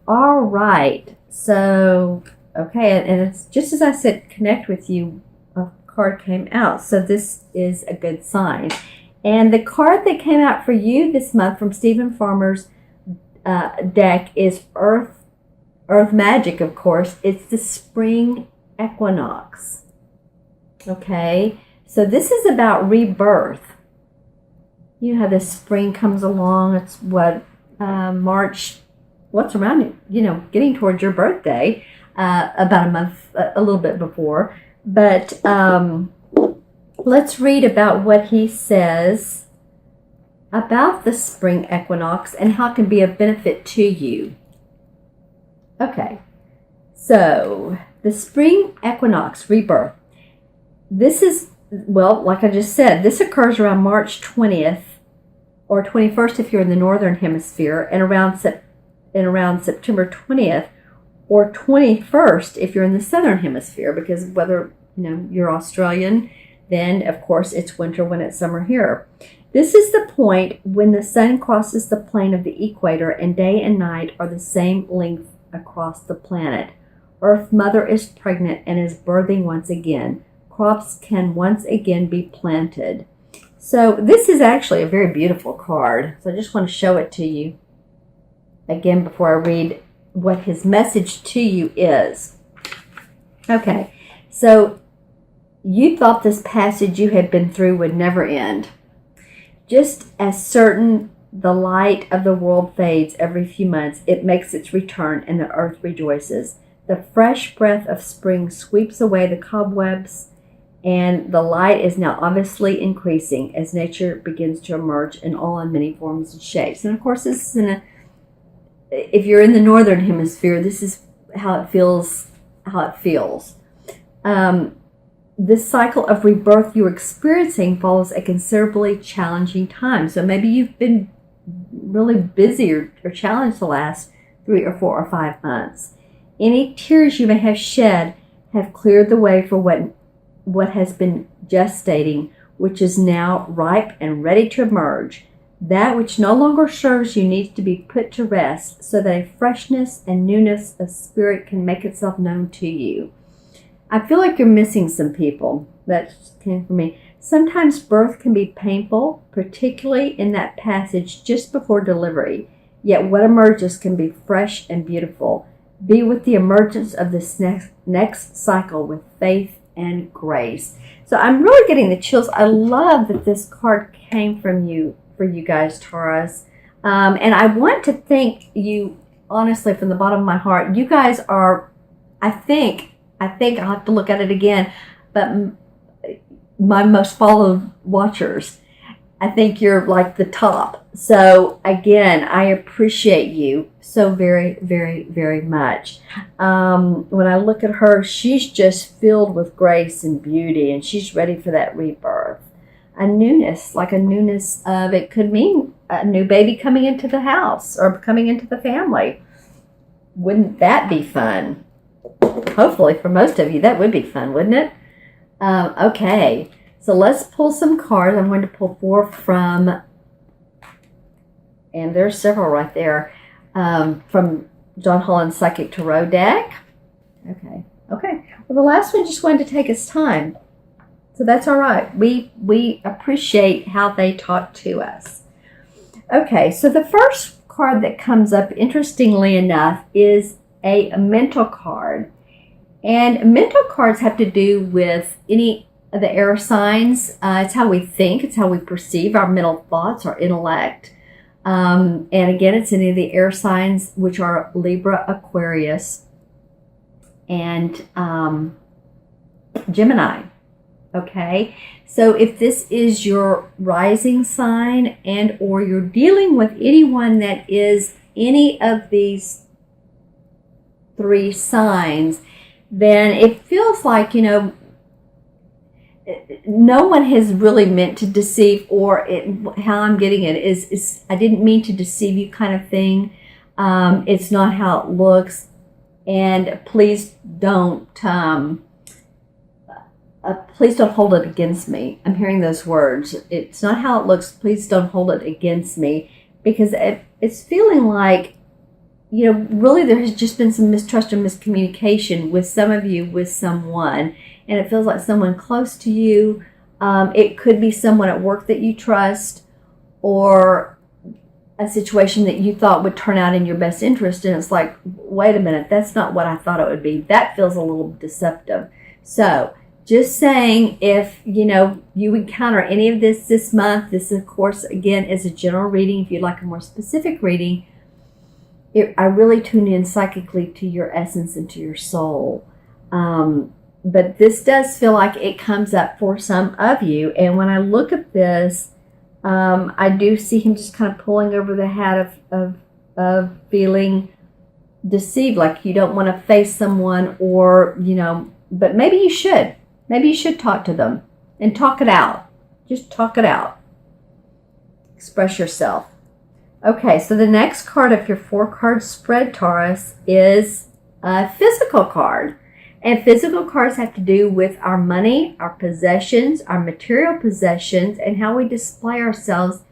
All right. So, okay, and it's just as I said, connect with you, a card came out. So this is a good sign. And the card that came out for you this month from Stephen Farmer's deck is Earth Magic, of course. It's the spring equinox. Okay, so this is about rebirth. You know how the spring comes along. It's what, March, what's around it, getting towards your birthday, about a month, a little bit before. But let's read about what he says about the spring equinox and how it can be of benefit to you. Okay, so the spring equinox, rebirth. This is, well, like I just said, this occurs around March 20th or 21st if you're in the northern hemisphere, and around September 20th or 21st if you're in the southern hemisphere, because whether you're Australian, then of course it's winter when it's summer here. This is the point when the sun crosses the plane of the equator and day and night are the same length across the planet. Earth Mother is pregnant and is birthing once again. Crops can once again be planted. So this is actually a very beautiful card. So I just want to show it to you again before I read what his message to you is. Okay, so you thought this passage you had been through would never end. Just as certain the light of the world fades every few months, it makes its return and the earth rejoices. The fresh breath of spring sweeps away the cobwebs, and the light is now obviously increasing as nature begins to emerge in all in many forms and shapes. And of course, this is if you're in the northern hemisphere, this is how it feels. This cycle of rebirth you're experiencing follows a considerably challenging time. So maybe you've been really busy or challenged the last 3 or 4 or 5 months. Any tears you may have shed have cleared the way for what has been gestating, which is now ripe and ready to emerge. That which no longer serves you needs to be put to rest so that a freshness and newness of spirit can make itself known to you. I feel like you're missing some people. That came from me. Sometimes birth can be painful, particularly in that passage just before delivery. Yet what emerges can be fresh and beautiful. Be with the emergence of this next cycle with faith and grace. So I'm really getting the chills. I love that this card came from you, for you guys, Taurus. And I want to thank you, honestly, from the bottom of my heart. You guys are, I think I'll have to look at it again, but my most followed watchers. I think you're like the top. So again, I appreciate you so very, very, very much. When I look at her, she's just filled with grace and beauty, and she's ready for that rebirth. A newness of, it could mean a new baby coming into the house or coming into the family. Wouldn't that be fun? Hopefully for most of you, that would be fun, wouldn't it? Okay, so let's pull some cards. I'm going to pull 4 from, and there's several right there, from John Holland's Psychic Tarot deck. Okay. Well, the last one just wanted to take its time. So that's all right. We appreciate how they talk to us. Okay, so the first card that comes up, interestingly enough, is a mental card. And mental cards have to do with any of the air signs. It's how we think. It's how we perceive our mental thoughts, our intellect. And again, it's any of the air signs, which are Libra, Aquarius, and Gemini. Okay, so if this is your rising sign and or you're dealing with anyone that is any of these 3 signs, then it feels like, no one has really meant to deceive, or how I'm getting it is I didn't mean to deceive you kind of thing. It's not how it looks, and please don't hold it against me. I'm hearing those words. It's not how it looks. Please don't hold it against me, because it's feeling like really there has just been some mistrust or miscommunication with some of you with someone, and it feels like someone close to you. It could be someone at work that you trust, or a situation that you thought would turn out in your best interest, and it's like, wait a minute, that's not what I thought it would be. That feels a little deceptive. So just saying, if you encounter any of this month, this of course again is a general reading. If you'd like a more specific reading, I really tune in psychically to your essence and to your soul. But this does feel like it comes up for some of you, and when I look at this, I do see him just kind of pulling over the hat of feeling deceived, like you don't want to face someone, or but maybe you should. Maybe you should talk to them and talk it out. Just talk it out. Express yourself. Okay, so the next card of your 4-card spread, Taurus, is a physical card. And physical cards have to do with our money, our possessions, our material possessions, and how we display ourselves,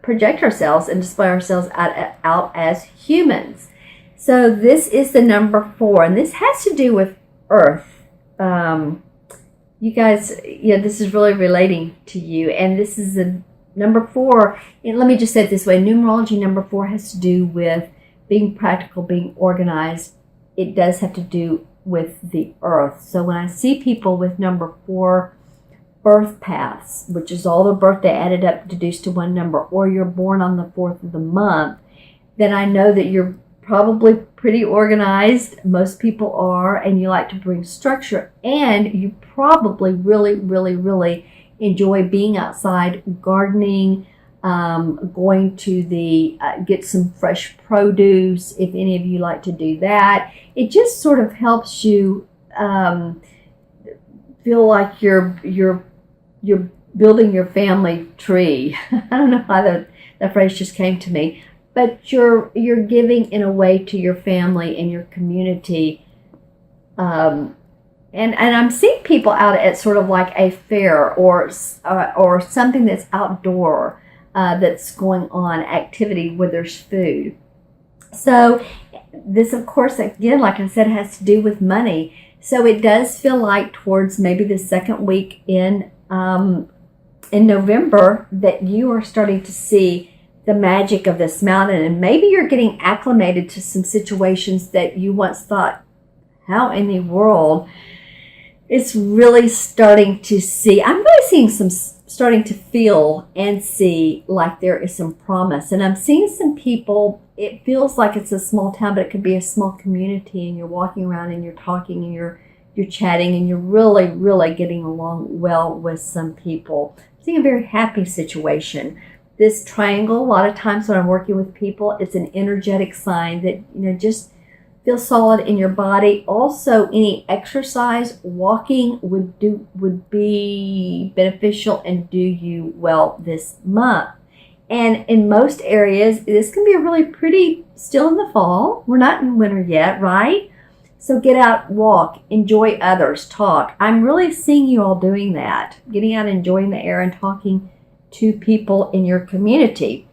project ourselves, and display ourselves out as humans. So this is the number 4, and this has to do with Earth. You guys, this is really relating to you, and this is the number 4. And let me just say it this way: numerology number 4 has to do with being practical, being organized. It does have to do with the earth. So when I see people with number 4 birth paths, which is all the birthday added up deduced to one number, or you're born on the 4th of the month, then I know that you're probably pretty organized. Most people are, and you like to bring structure, and you probably really, really, really enjoy being outside, gardening, going to get some fresh produce, if any of you like to do that. It just sort of helps you feel like you're building your family tree. I don't know why the phrase just came to me, but you're giving in a way to your family and your community. And I'm seeing people out at sort of like a fair or something that's outdoor, that's going on, activity where there's food. So this, of course, again, like I said, has to do with money. So it does feel like towards maybe the second week in November that you are starting to see the magic of this mountain, and maybe you're getting acclimated to some situations that you once thought, how in the world? It's really starting to see, I'm really seeing starting to feel and see like there is some promise. And I'm seeing some people, it feels like it's a small town, but it could be a small community, and you're walking around and you're talking and you're chatting, and you're really, really getting along well with some people. I'm seeing a very happy situation. This triangle, a lot of times when I'm working with people, it's an energetic sign that, just feel solid in your body. Also, any exercise, walking would be beneficial and do you well this month. And in most areas, this can be a really pretty, still in the fall. We're not in winter yet, right? So get out, walk, enjoy others, talk. I'm really seeing you all doing that, getting out, enjoying the air, and talking to people in your community.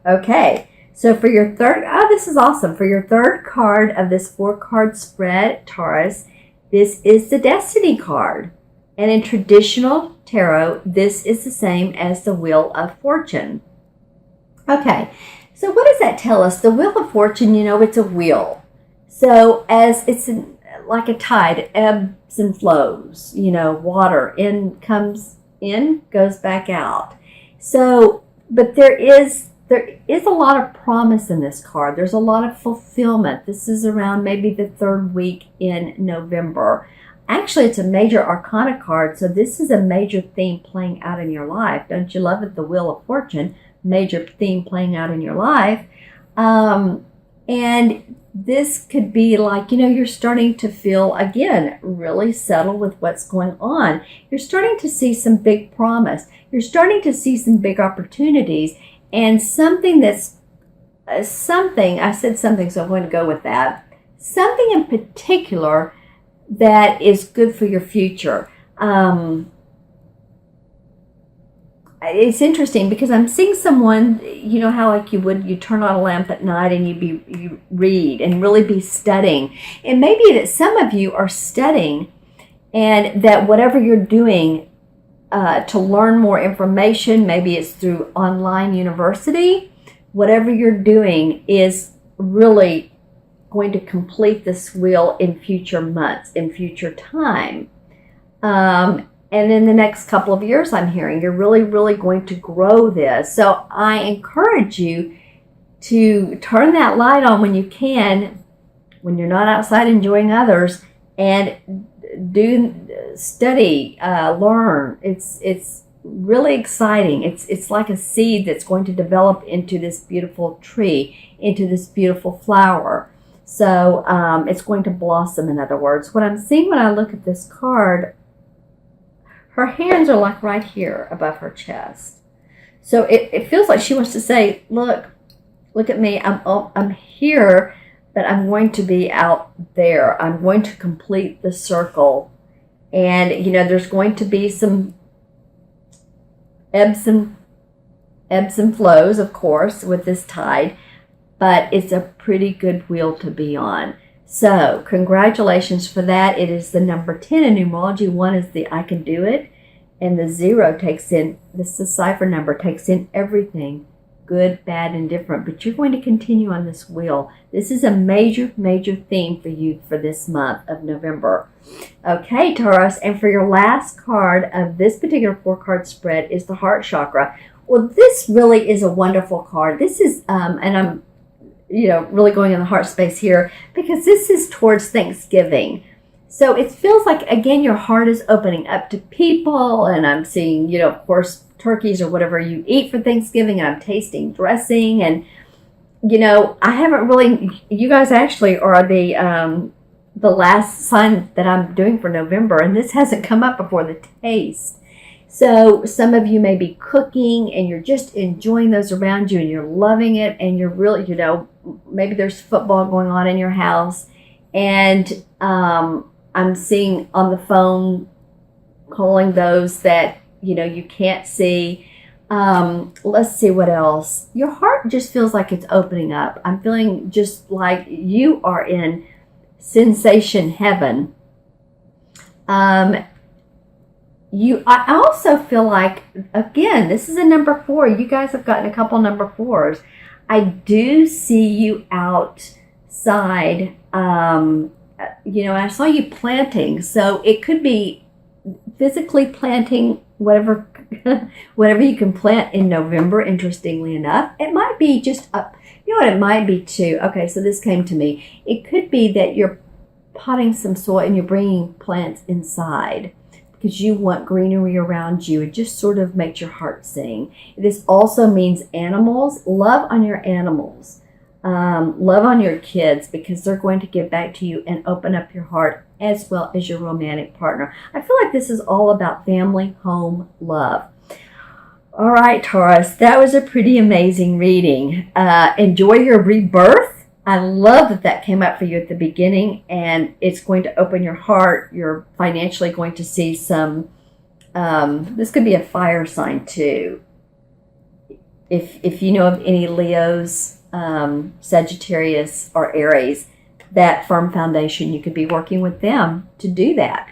Okay. So for your third, this is awesome. For your third card of this 4-card spread, Taurus, this is the Destiny card. And in traditional tarot, this is the same as the Wheel of Fortune. Okay, so what does that tell us? The Wheel of Fortune, it's a wheel. So as it's like a tide, it ebbs and flows, water comes in, goes back out. So, but there is a lot of promise in this card. There's a lot of fulfillment. This is around maybe the 3rd week in November. Actually, it's a major arcana card, so this is a major theme playing out in your life. Don't you love it? The Wheel of Fortune, major theme playing out in your life. And this could be like, you're starting to feel, again, really settled with what's going on. You're starting to see some big promise. You're starting to see some big opportunities. And something I said something, so I'm going to go with that. Something in particular that is good for your future. it's interesting because I'm seeing someone, you know how like you turn on a lamp at night and you read and really be studying. And maybe that some of you are studying, and that whatever you're doing to learn more information, maybe it's through online university, whatever you're doing is really going to complete this wheel in future months, in future time. And in the next couple of years, I'm hearing you're really, really going to grow this. So I encourage you to turn that light on when you can, when you're not outside enjoying others, and study, learn. It's really exciting. It's like a seed that's going to develop into this beautiful tree, into this beautiful flower. So it's going to blossom, in other words. What I'm seeing when I look at this card, her hands are like right here above her chest. So it feels like she wants to say, look at me. I'm here, but I'm going to be out there. I'm going to complete the circle. And, you know, there's going to be some ebbs and flows, of course, with this tide, but it's a pretty good wheel to be on. So congratulations for that. It is the number 10 in numerology. 1 is the I can do it. And the 0 takes in, this is the cipher number, takes in everything, good, bad, and different. But you're going to continue on this wheel. This is a major, major theme for you for this month of November. Okay, Taurus, and for your last card of this particular 4-card spread is the heart chakra. Well, this really is a wonderful card. This is, and I'm really going in the heart space here because this is towards Thanksgiving. So it feels like, again, your heart is opening up to people, and I'm seeing, of course, turkeys or whatever you eat for Thanksgiving, and I'm tasting dressing, and, I haven't really, you guys actually are the last sign that I'm doing for November, and this hasn't come up before, the taste. So some of you may be cooking and you're just enjoying those around you and you're loving it, and you're really, maybe there's football going on in your house, and I'm seeing on the phone calling those that, you can't see. Let's see what else. Your heart just feels like it's opening up. I'm feeling just like you are in sensation heaven. I also feel like, again, this is a number 4. You guys have gotten a couple number 4s. I do see you outside, I saw you planting. So it could be physically planting whatever you can plant in November, interestingly enough. It might be just up. You know what it might be too? Okay, so this came to me. It could be that you're potting some soil and you're bringing plants inside because you want greenery around you. It just sort of makes your heart sing. This also means animals. Love on your animals. Love on your kids, because they're going to give back to you and open up your heart, as well as your romantic partner. I feel like this is all about family, home, love. All right, Taurus, that was a pretty amazing reading. Enjoy your rebirth. I love that came up for you at the beginning, and it's going to open your heart. You're financially going to see some, this could be a fire sign too. If you know of any Leos, Sagittarius, or Aries, that firm foundation, you could be working with them to do that.